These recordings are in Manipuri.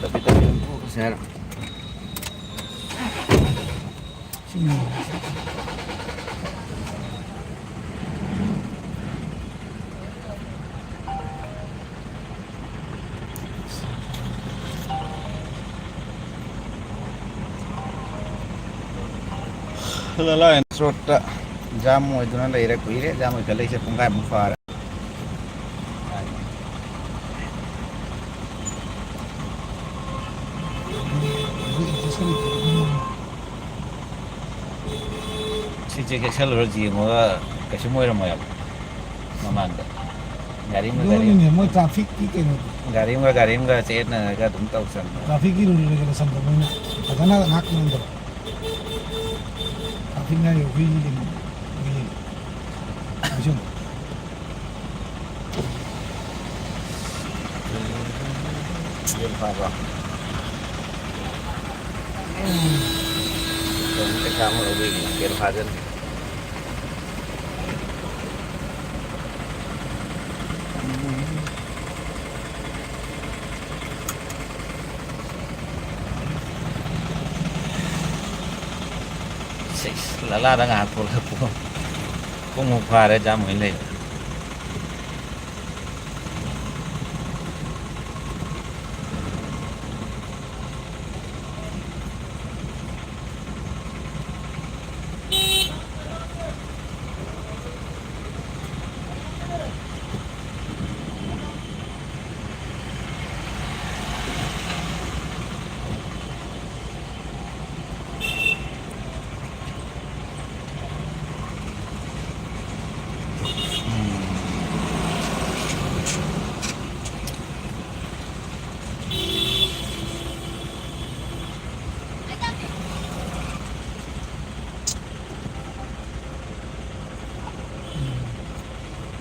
Tapi lang po, sir. Lala en sota jamu itu na leire kuire jamu kale se pungai mufara si je ke sel roji mo ka semua mo ya mamanda garim mo traffic ki ke no garim ga chet na ga dum tau san traffic ki rule ke sam mo na adana nak no traffic na yo wi ni ajun bien papa Kita kamu lebih bien hajan lala đang ngạt phụ lập cũng một pha để cho mình lên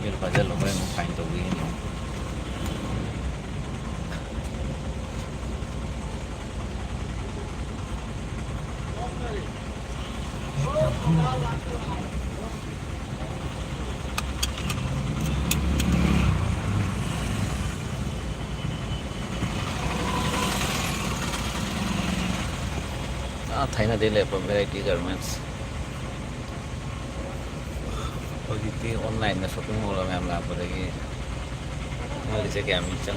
biar pada lo yang mau tuh ini thấy là đây là variety garments Pagiti online na shopping mall ang amla po lagi. Mali sa kami chang.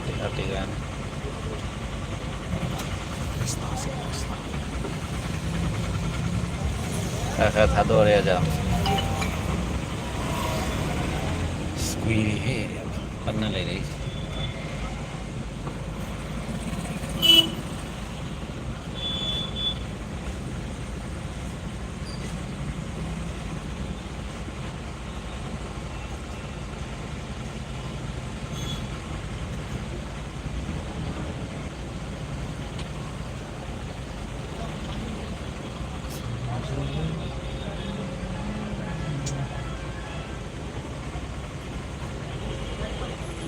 Tiga-tigaan. Kakak hador ya jam. Squee, pernah lagi.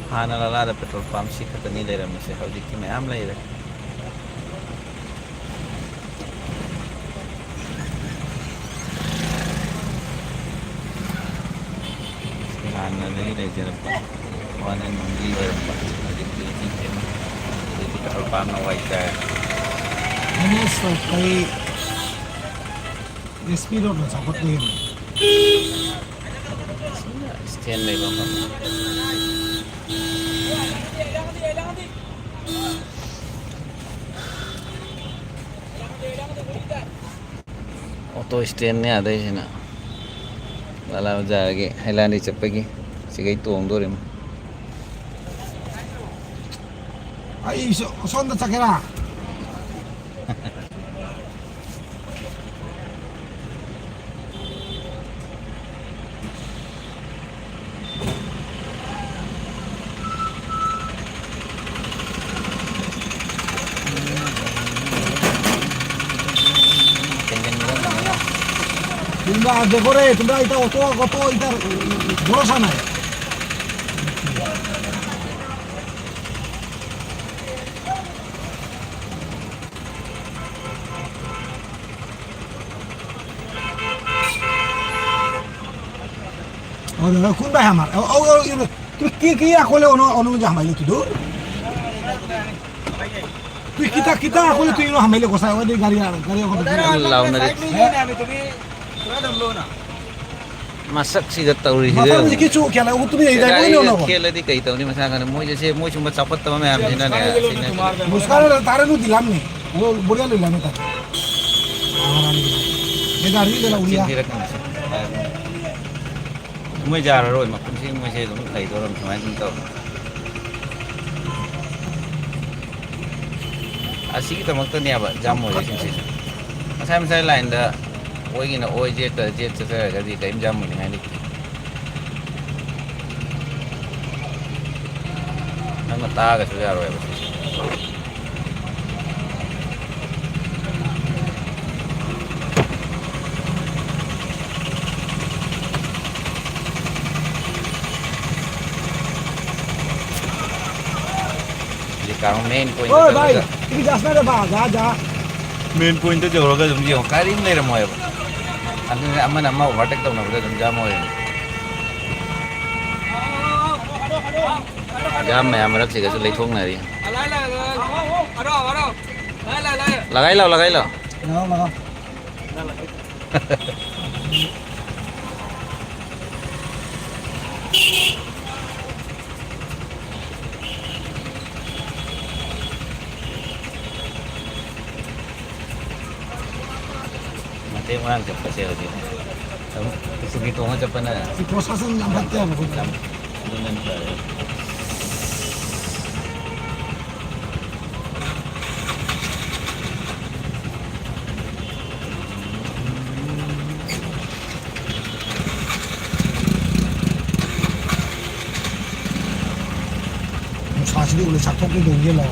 Hana lala petrol pump sih kata ni daerah Malaysia kalau di kimi am lah ya. Hana ni daerah apa? Wana ni daerah apa? Di kimi di petrol pump na white car. Ini stop kay SP road na sapot din. Stand by bang. Auto stand ni ada di sana. Lala lagi Highland di cepegi. Sige tuong dorim. Ay, sonda sakera. Tunda dekore, tunda ita auto ita borosa nahi. Oh, kun ba hamar. Tu kia aku le ono jam ile tu. Tu kita aku le tu ino hamile ko sa wadi gari ko. Law na rin. Masak sih tahu sih. Mata ni kicu kya la utu ni dai ko ni ono. Kela di kaita ni masakan mo jese mo cuma capat tama me am sina ne. Muskara tare nu dilam ni. Wo buria le lami ta. Ye gari de la uria. Mo jar rồi mà cũng xin mo se cũng thầy tôi làm thoải cũng tao. Asik kita makta ni apa jam mo jese sih. Masai lain dah. Oi gina oi jet saya jadi kaim jam ni ngani. Nama taga sudah roy. Jadi kalau main point. Oi bhai, ini jasna de ba ja. Main point tu jauh agak jauh karim ni ramai apa. Anu aman amma overtake tahu nak boleh jam hoy. Jam मैं हमारा सिर्फ ले थोंग ना रही. लगाई लो. Lagaw. Mati orang cepat sih lagi. Kamu segitu orang cepat na. Si prosasan lambat ya ko. Dengan cara. Musasili ulit saktok ni dong lah.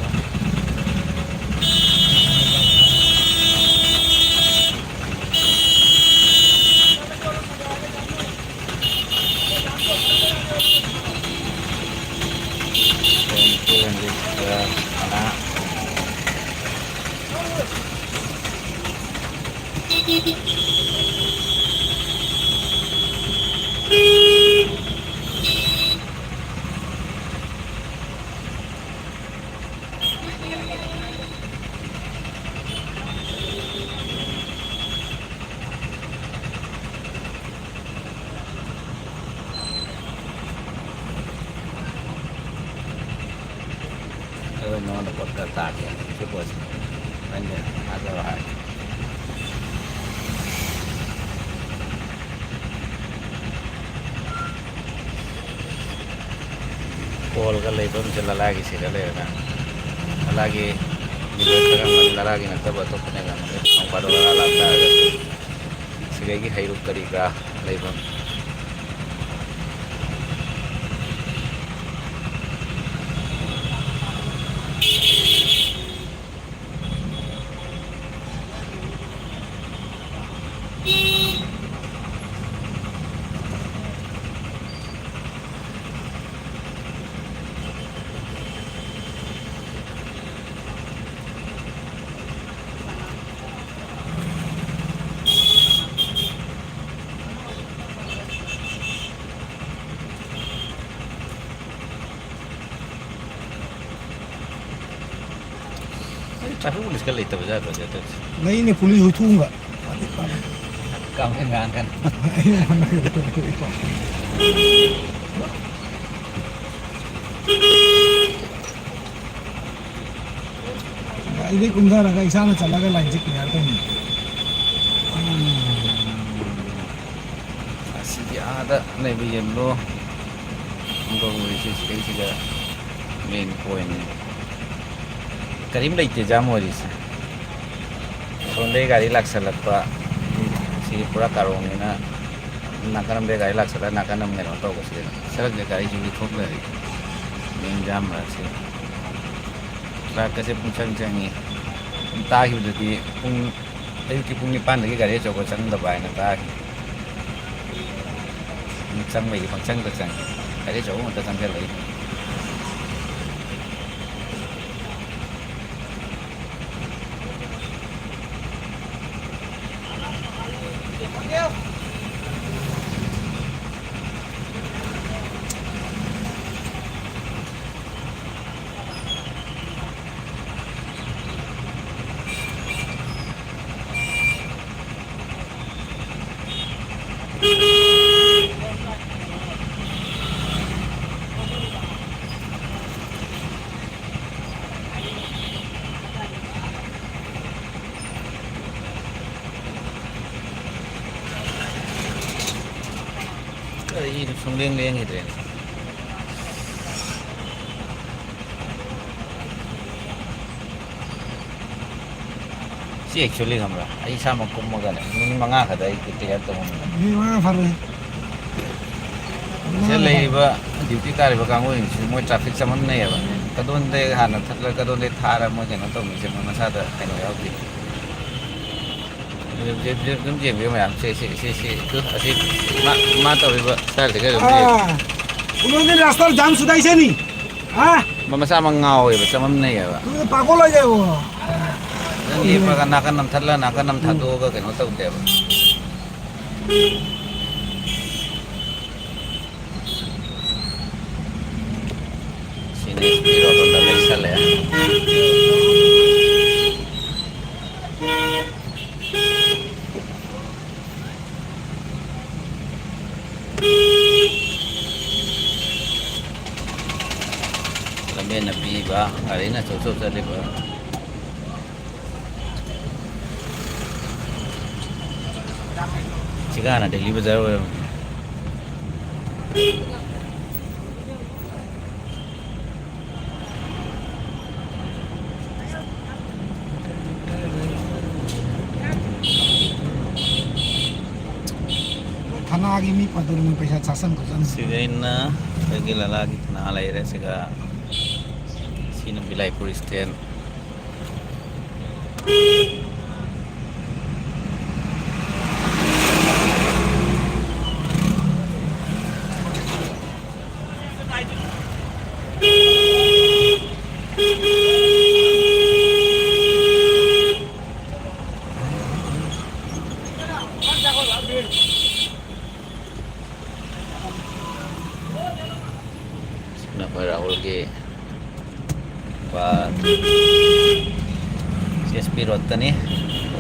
No dapat letak ya, cukup banyak ada lah. Pol kalau itu menjelaskan lagi sih kalau ya kan, lagi juga lagi nanti buat apa nih kan, orang pada orang lama ada, sebagai hirup dari kah, lagi. Tapi polis kali itu benar benar. Nah ini polis itu enggak. Kamu enggak kan? Nah, ini kumsara kayak sana calaga lanjut ni ada ni. Asik ada nih biar lo. Untuk ngurusin juga main point. Karim lagi jam hari sih. Sonde gari laksalakpa si pura karong ni na nakanam de gari laksala nakanam ni orang tahu sih. Sekarang de gari juga thok lagi. Main jam lah sih. Lah kasi puncang ni. Entah itu jadi pung ayo pung ni pan lagi gari coba cang dabai na tahi. Cang mai pang cang tu cang. Gari jauh mata sampai lagi. Ini sungliang-liang itu ya. Si actually hamra. Ai sama kummagan. Ini manga kada ikutiya to. Ini mana faru? Saya leba duty tari ba kango ini mo traffic saman na ya ba. Kadon de hana thatla kadon de thara mo kena to mi se masa da kaino yauti. Dum je bi ma se tu asi ma to ba sar de ga কোনোদিন রাস্তার জাম শুধাইছে নি? হ্যাঁ, mama sama ngau ya ba samam na ya ba. তুমি পাগল হয়ে যাবো। Ini pa nakan nam thatla nakan nam thado ga kaino to de ba. Sini biro to da lesal ya. Lambe na pi ba, hari na so sa de ba. Chiga na Delhi bazar wa. থানা আগে মি পাদুর মি পয়সা শাসন করছেন। Sigain na lagi lalaki na alay re siga sino bilay Christian. Kenapa Rahul ke Pak si Spirot nih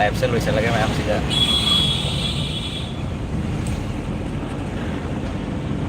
live sel bisa lagi macam sih